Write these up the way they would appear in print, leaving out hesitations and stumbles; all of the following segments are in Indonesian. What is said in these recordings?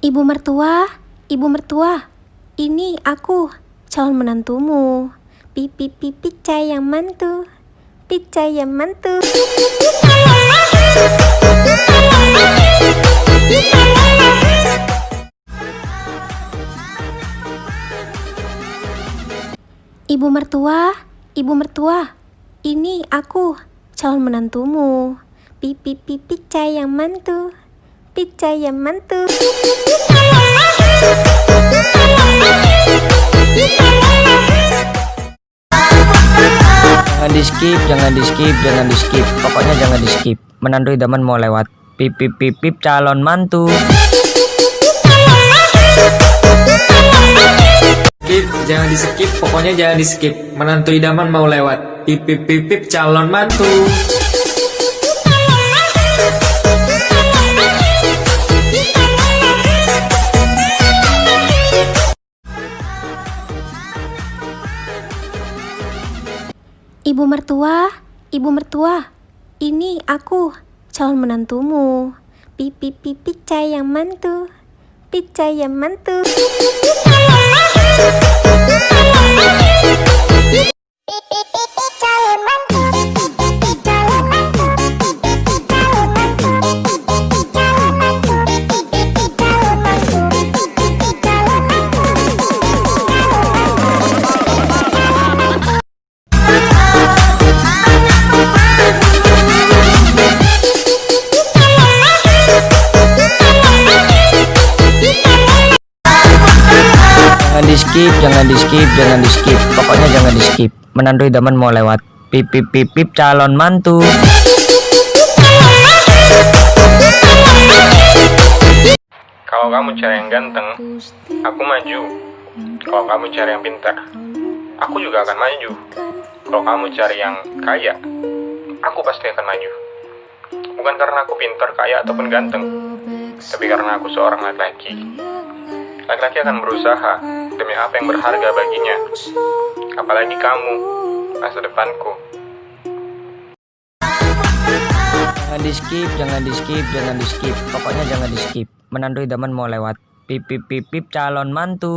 Ibu mertua, ibu mertua, ini aku, calon menantumu. Pipi pipi sayang mantu, sayang mantu. Ibu mertua, ini aku, calon menantumu. Pipi pipi sayang mantu, sayang mantu. Jangan di skip. Pokoknya jangan di skip. Menantu idaman mau lewat. Pip pip pip pip calon mantu. Jangan di skip, pokoknya jangan di skip. Menantu idaman mau lewat. Pip pip pip pip calon mantu. Ibu mertua, ini aku, calon menantumu. Pipi pipi sayang mantu, sayang mantu. Jangan di skip. Pokoknya jangan di skip. Menantu idaman mau lewat. Pip pip pip pip calon mantu. Kalau kamu cari yang ganteng, aku maju. Kalau kamu cari yang pintar, aku juga akan maju. Kalau kamu cari yang kaya, aku pasti akan maju. Bukan karena aku pintar, kaya, ataupun ganteng, tapi karena aku seorang laki-laki. Laki-laki akan berusaha demi apa yang berharga baginya. Apalagi kamu, masa depanku. Jangan di skip. Pokoknya jangan di skip. Menantu idaman mau lewat. Pip pip pip pip calon mantu.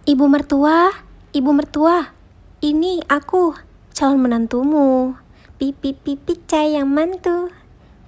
Ibu mertua, ini aku, calon menantumu. Pipi pipi sayang mantu,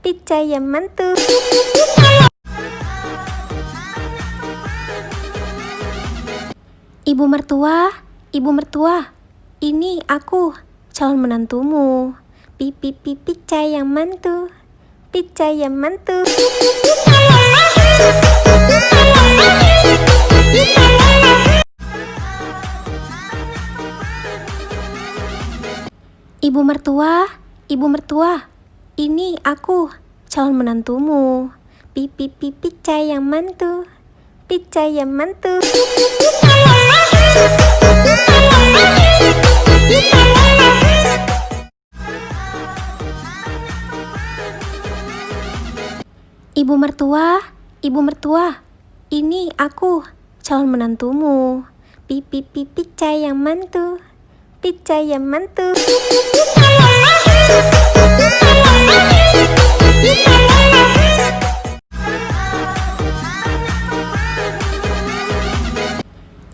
sayang mantu. Ibu mertua, ini aku, calon menantumu. Pipi pipi sayang mantu, sayang mantu. Ibu mertua, ini aku, calon menantumu. Pipi pipi sayang mantu, sayang mantu. Ibu mertua, ini aku, calon menantumu. Pipi pipi sayang mantu, sayang mantu.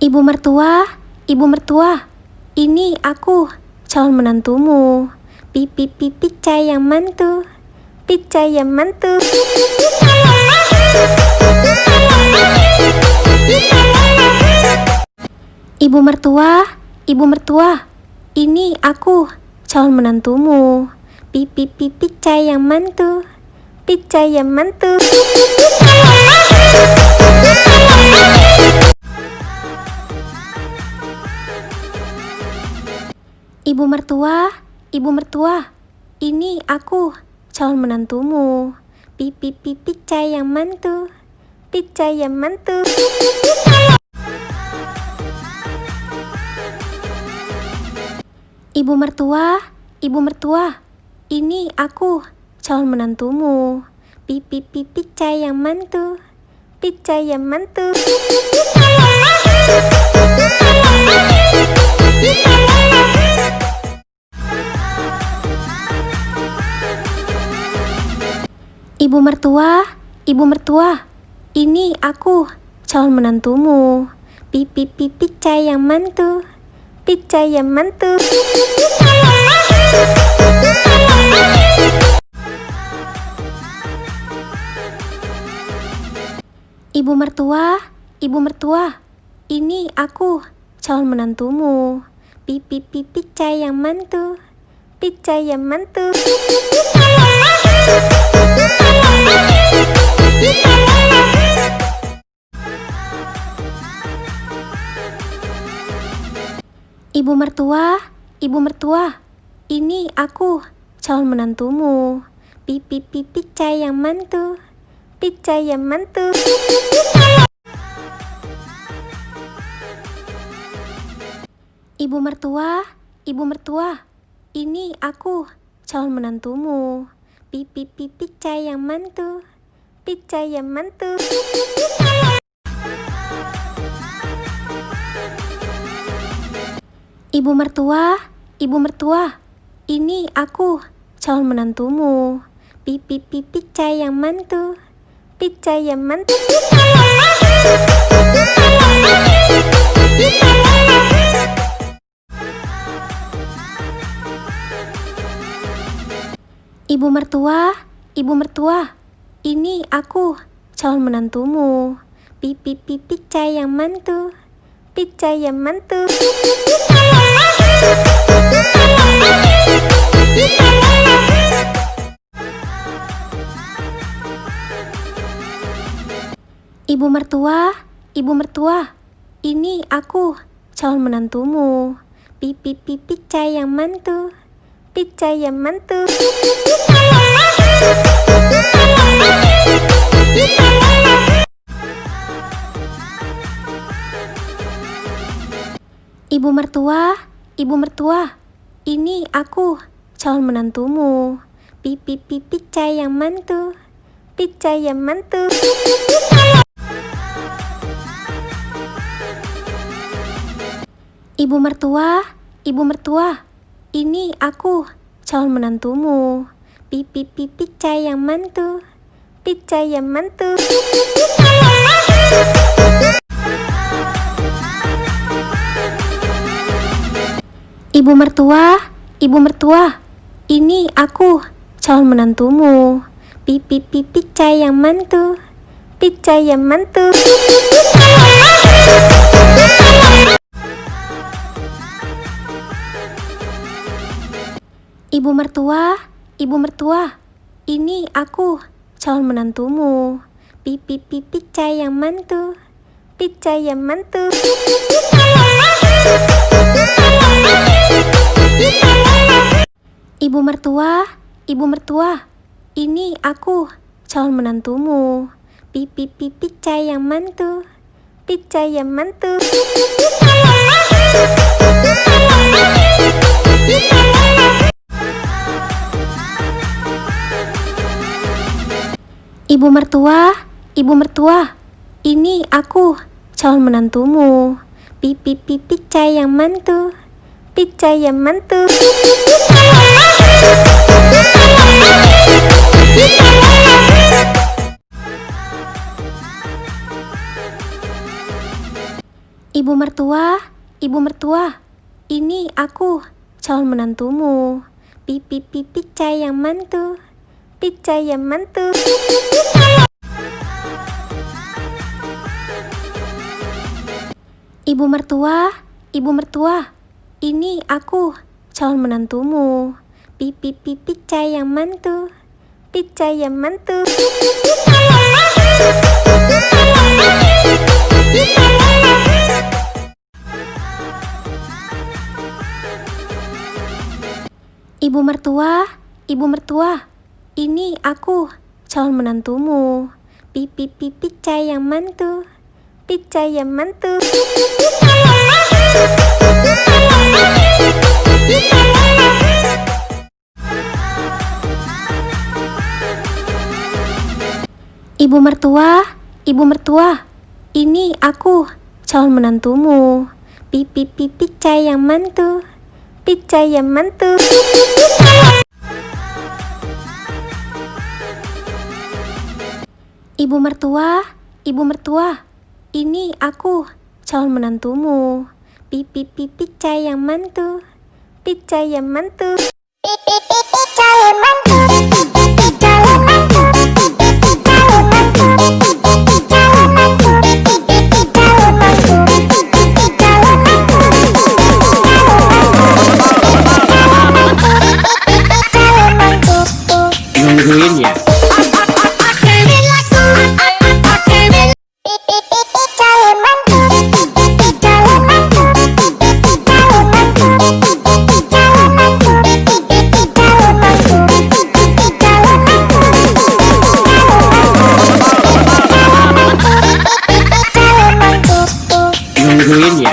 Ibu mertua, ini aku, calon menantumu. Pipi pipi sayang mantu, sayang mantu. Ibu mertua, ini aku, calon menantumu. Pipi pipi sayang mantu, sayang mantu. Ibu mertua, ini aku, calon menantumu. Pipi pipi sayang mantu, sayang mantu. Ibu mertua, ini aku, calon menantumu. Pipi pipi sayang mantu, sayang mantu. Ibu mertua, ini aku, calon menantumu. Pipi pipi sayang mantu, sayang mantu. Ibu mertua, ini aku, calon menantumu. Pipi pipi sayang mantu, sayang mantu. Ibu mertua, ini aku, calon menantumu. Pipi pipi sayang mantu, sayang mantu. Ibu mertua, ini aku, calon menantumu. Pipi pipi sayang mantu, sayang mantu. Ibu mertua, ini aku, calon menantumu. Pipi pipi sayang mantu, sayang mantu. Ibu mertua, ini aku, calon menantumu. Pipi pipi sayang mantu, sayang mantu. Ibu mertua, ini aku, calon menantumu. Pipi pipi sayang mantu, sayang mantu. Ibu mertua, ini aku, calon menantumu. Pipi pipi sayang mantu, sayang mantu. Ibu mertua, ini aku, calon menantumu. Pipi pipi sayang mantu, sayang mantu. Ibu mertua, ini aku, calon menantumu. Pipi pipi sayang mantu, sayang mantu. Ibu mertua, ini aku, calon menantumu. Pipi pipi sayang mantu, sayang mantu. Ibu mertua, ini aku, calon menantumu. Pipi pipi sayang mantu, sayang mantu. Ibu mertua, ini aku, calon menantumu. Pipi pipi sayang mantu, sayang mantu. Ibu mertua, ini aku, calon menantumu. Pipi pipi sayang mantu, sayang mantu. Ibu mertua, ini aku, calon menantumu. Pipi pipi sayang mantu, sayang mantu. Ibu mertua, ini aku, calon menantumu. Pipi pipi sayang mantu, sayang mantu. Ibu mertua, ini aku, calon menantumu. Pipi pipi sayang mantu, sayang mantu. Ibu mertua, ibu mertua, ini aku, calon menantumu. Pipi pipi calon mantu, calon mantu. Pipi pipi calon mantu, calon mantu, calon mantu, calon mantu, calon mantu, calon mantu, calon mantu. Nungguin ya. Nungguin ya.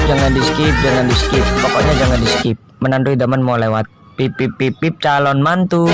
Jangan di skip, jangan di skip. Pokoknya jangan di skip. Menantu idaman mau lewat. Pip pip pip pip calon mantu.